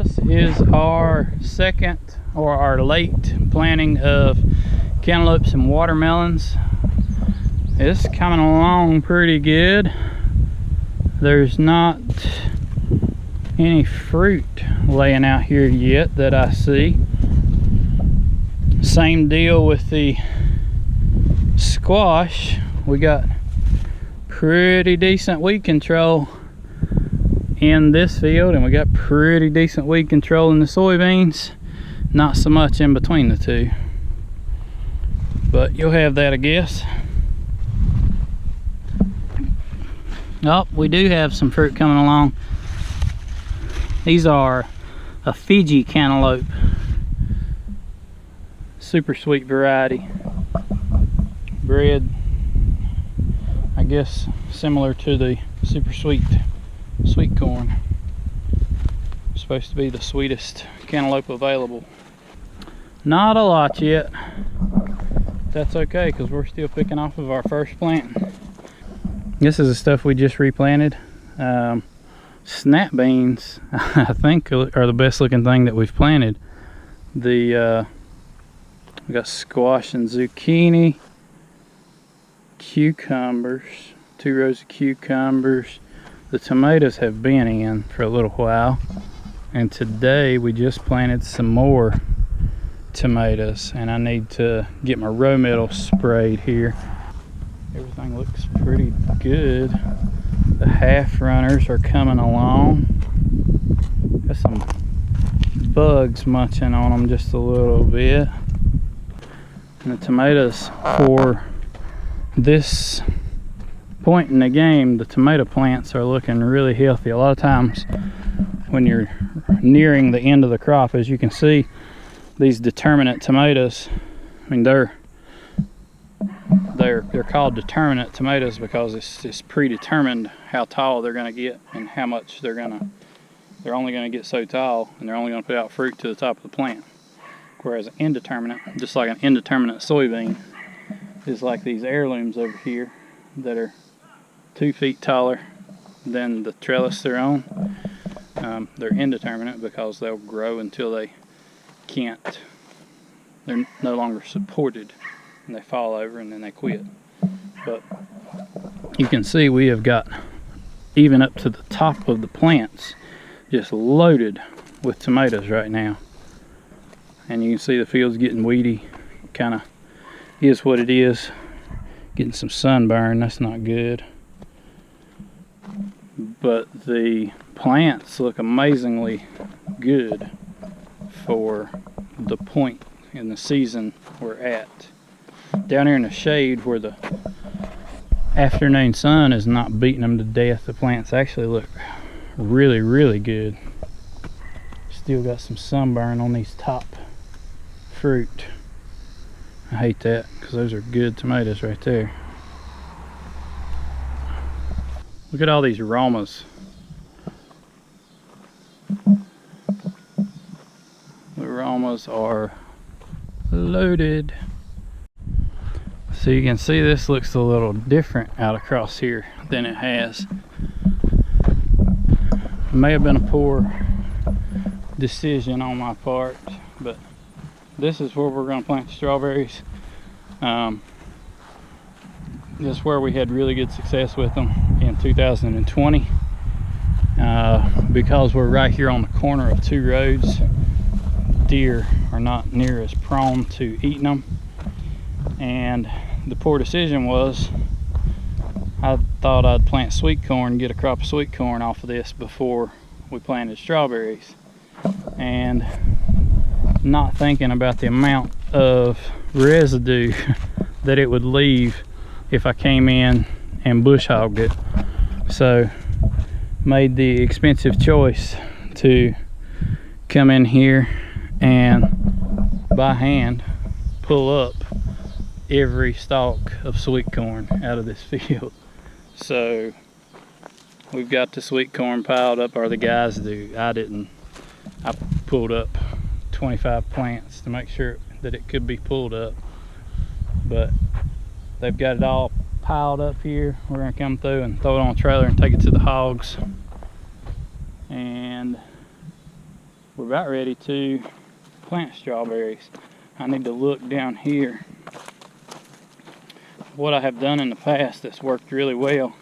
This is our second or our late planting of cantaloupes and watermelons. It's coming along pretty good. There's not any fruit laying out here yet that I see. Same deal with the squash. We got pretty decent weed control in this field, and we got pretty decent weed control in the soybeans. Not so much in between the two, but you'll have that, I guess. Oh, we do have some fruit coming along. These are a Fiji cantaloupe, super sweet variety, bred, I guess, similar to the super sweet corn. Supposed to be the sweetest cantaloupe available. Not a lot yet. That's okay, because we're still picking off of our first plant. This is the stuff we just replanted. Snap beans, I think, are the best looking thing that we've planted. We got squash and zucchini, cucumbers, 2 rows of cucumbers. The tomatoes have been in for a little while, and today we just planted some more tomatoes, and I need to get my row metal sprayed here. Everything looks pretty good. The half runners are coming along. Got some bugs munching on them just a little bit. And the tomatoes, for this point in the game, the tomato plants are looking really healthy. A lot of times when you're nearing the end of the crop, as you can see, these determinate tomatoes, I mean, they're called determinate tomatoes because it's predetermined how tall they're going to get and how much they're only going to get so tall, and they're only going to put out fruit to the top of the plant. Whereas an indeterminate, just like an indeterminate soybean, is like these heirlooms over here that are 2 feet taller than the trellis they're on. They're indeterminate because they'll grow until they're no longer supported, and they fall over and then they quit. But you can see we have got, even up to the top of the plants, just loaded with tomatoes right now. And you can see the field's getting weedy. Kind of is what it is. Getting some sunburn, that's not good. But the plants look amazingly good for the point in the season we're at. Down here in the shade where the afternoon sun is not beating them to death, the plants actually look really, really good. Still got some sunburn on these top fruit. I hate that, because those are good tomatoes right there. Look at all these aromas. The aromas are loaded. So you can see this looks a little different out across here than it has. It may have been a poor decision on my part, but this is where we're going to plant the strawberries. This is where we had really good success with them in 2020. Because we're right here on the corner of 2 roads, deer are not near as prone to eating them. And the poor decision was, I thought I'd plant sweet corn, get a crop of sweet corn off of this before we planted strawberries. And not thinking about the amount of residue that it would leave if I came in and bush hogged it. So made the expensive choice to come in here and by hand pull up every stalk of sweet corn out of this field. So we've got the sweet corn piled up, or the guys do. I didn't. I pulled up 25 plants to make sure that it could be pulled up, but they've got it all piled up here. We're gonna come through and throw it on a trailer and take it to the hogs, and we're about ready to plant strawberries. I need to look down here. What I have done in the past that's worked really well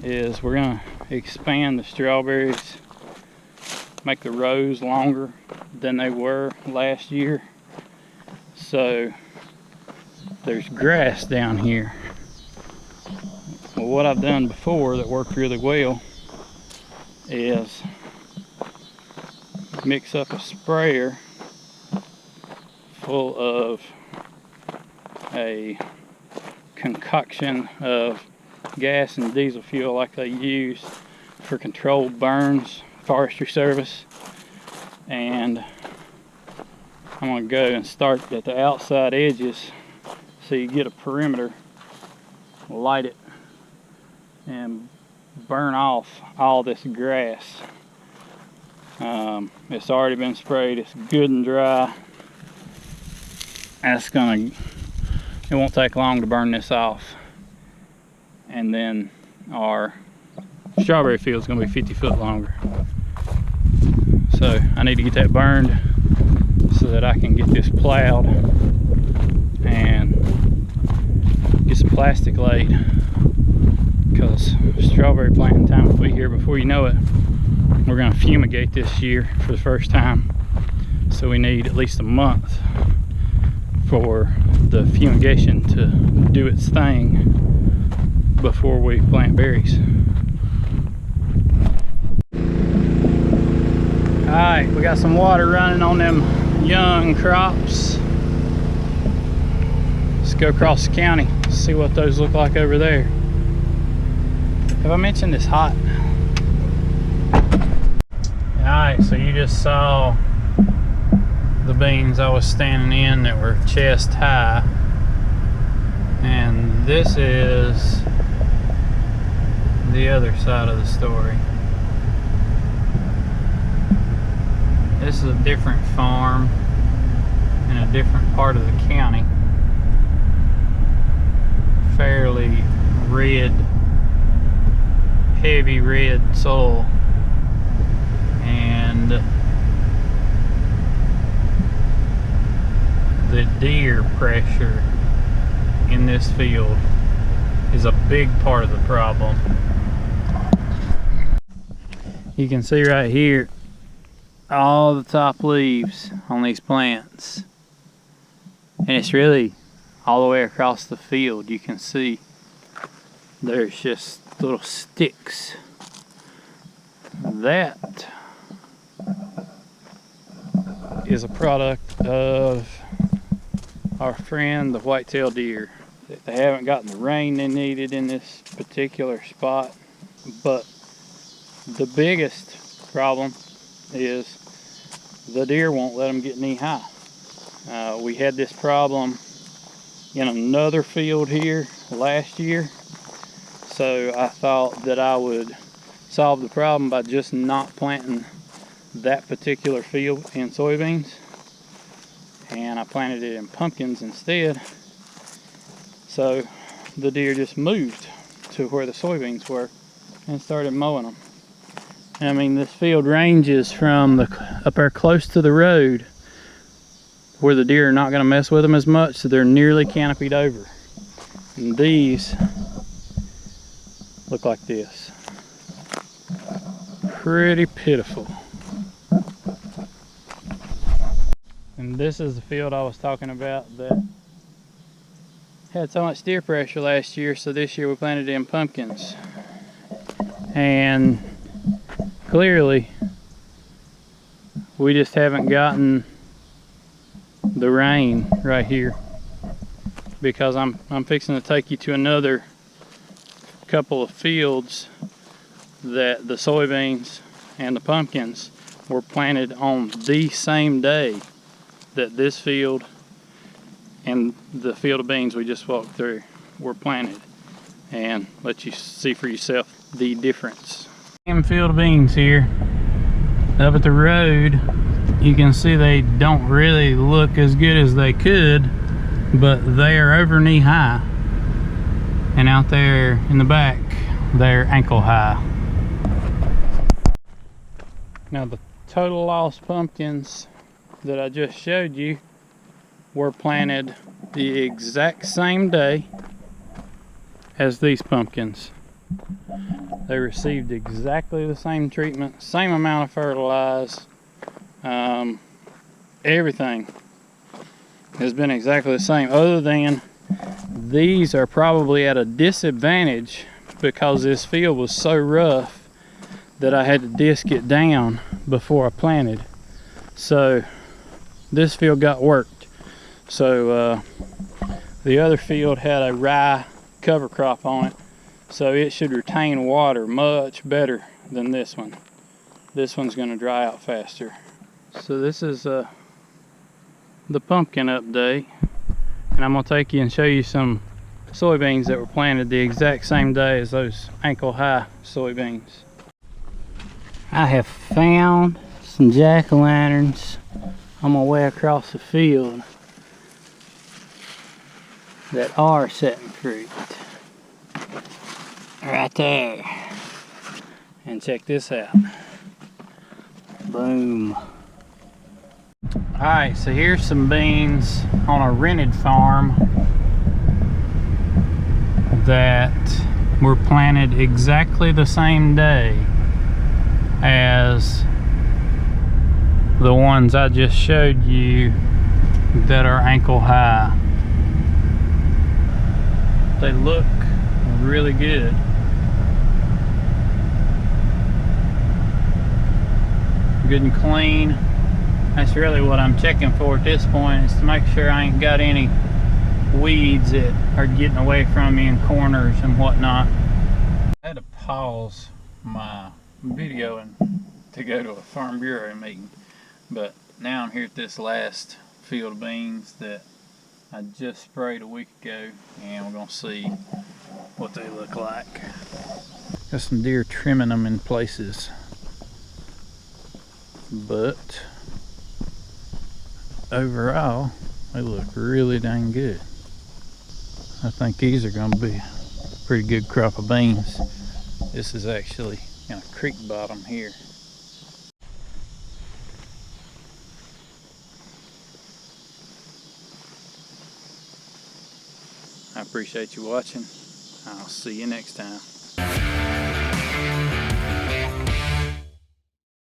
is we're going to expand the strawberries, make the rows longer than they were last year. So there's grass down here. Well, what I've done before that worked really well is mix up a sprayer full of a concoction of gas and diesel fuel like they use for controlled burns, Forestry Service, and I'm going to go and start at the outside edges so you get a perimeter, light it, and burn off all this grass. It's already been sprayed, it's good and dry. It won't take long to burn this off. And then our strawberry field is going to be 50 foot longer. So I need to get that burned so that I can get this plowed and get some plastic laid, because strawberry planting time will be here before you know it. We're going to fumigate this year for the first time, so we need at least a month for the fumigation to do its thing before we plant berries. Alright, we got some water running on them young crops. Let's go across the county, see what those look like over there. Have I mentioned it's hot? Alright, so you just saw the beans I was standing in that were chest high, and this is the other side of the story. This is a different farm in a different part of the county. Fairly red, heavy red soil, and the deer pressure in this field is a big part of the problem. You can see right here all the top leaves on these plants, and it's really all the way across the field. You can see there's just little sticks. That is a product of our friend the white-tailed deer. They haven't gotten the rain they needed in this particular spot, but the biggest problem is the deer won't let them get knee high. We had this problem in another field here last year, so I thought that I would solve the problem by just not planting that particular field in soybeans, and I planted it in pumpkins instead. So the deer just moved to where the soybeans were and started mowing them. And I mean, this field ranges from up there close to the road where the deer are not going to mess with them as much, so they're nearly canopied over. And these look like this. Pretty pitiful. And this is the field I was talking about that had so much deer pressure last year, so this year we planted in pumpkins. And clearly we just haven't gotten the rain right here, because I'm fixing to take you to another couple of fields that the soybeans and the pumpkins were planted on the same day that this field and the field of beans we just walked through were planted, and let you see for yourself the difference. Field of beans here. Up at the road, you can see they don't really look as good as they could, but they are over knee high, and out there in the back they're ankle high. Now the total loss pumpkins that I just showed you were planted the exact same day as these pumpkins. They received exactly the same treatment, same amount of fertilizer. Everything has been exactly the same, other than these are probably at a disadvantage because this field was so rough that I had to disc it down before I planted. So this field got worked. So the other field had a rye cover crop on it, so it should retain water much better than this one. This one's going to dry out faster. So this is the pumpkin update, and I'm going to take you and show you some soybeans that were planted the exact same day as those ankle-high soybeans. I have found some jack-o'-lanterns on my way across the field that are setting fruit. Right there. And check this out. Boom. Alright, so here's some beans on a rented farm that were planted exactly the same day as the ones I just showed you that are ankle high. They look really good. Good and clean. That's really what I'm checking for at this point, is to make sure I ain't got any weeds that are getting away from me in corners and whatnot. I had to pause my video and to go to a Farm Bureau meeting, but now I'm here at this last field of beans that I just sprayed a week ago, and we're gonna see what they look like. Got some deer trimming them in places, but overall they look really dang good. I think these are gonna be a pretty good crop of beans. This is actually in a creek bottom here. I appreciate you watching. I'll see you next time.